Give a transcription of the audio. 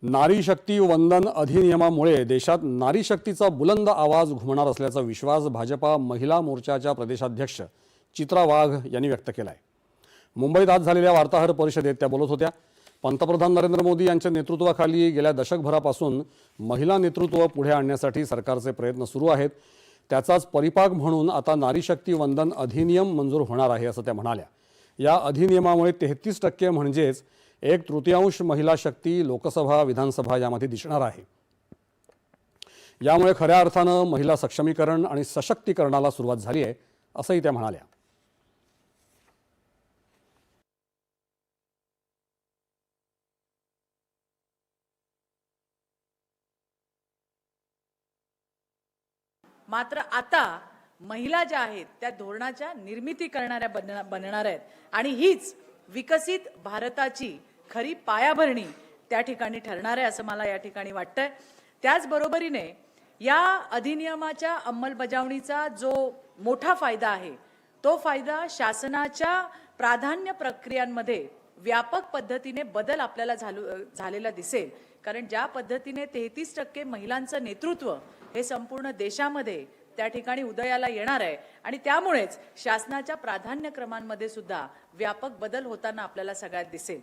नारी शक्ती वंदन अधिनियमामुळे देशात नारी शक्तीचा बुलंद आवाज घुमणार असल्याचा विश्वास भाजपा महिला मोर्चाच्या प्रदेशाध्यक्ष चित्रा वाघ यांनी व्यक्त केला आहे। मुंबईत आज झालेल्या वार्ताहर परिषदेत त्या बोलत होत्या। पंतप्रधान नरेंद्र मोदी यांच्या नेतृत्वाखाली गेल्या दशकभरापासून महिला नेतृत्व पुढे आणण्यासाठी सरकारचे प्रयत्न सुरू आहेत। त्याचाच परिपाक म्हणून आता नारी शक्ती वंदन अधिनियम मंजूर होणार आहे असं त्या म्हणाल्या। या अधिनियमामुळे 33% म्हणजेच 1/3 महिला शक्ती लोकसभा विधानसभा यामध्ये दिसणार आहे। यामुळे खऱ्या अर्थाने महिला सक्षमीकरण आणि सशक्तीकरणाला सुरुवात झाली आहे असंही त्या म्हणाल्या। मात्र आता महिला ज्या आहेत त्या धोरणाच्या निर्मिती करणाऱ्या बनणार आहेत आणि हीच विकसित भारताची खरी पायाभरणी त्या ठिकाणी ठरणार आहे असं मला या ठिकाणी वाटतंय। त्याचबरोबरीने या अधिनियमाच्या अंमलबजावणीचा जो मोठा फायदा आहे तो फायदा शासनाच्या प्राधान्य प्रक्रियांमध्ये व्यापक पद्धतीने बदल आपल्याला झालेला दिसेल। कारण ज्या पद्धतीने 33% महिलांचं नेतृत्व हे संपूर्ण देशामध्ये त्या ठिकाणी उदयाला येणार आहे आणि त्यामुळेच शासनाच्या प्राधान्यक्रमांमध्ये सुद्धा व्यापक बदल होताना आपल्याला सगळ्यात दिसेल।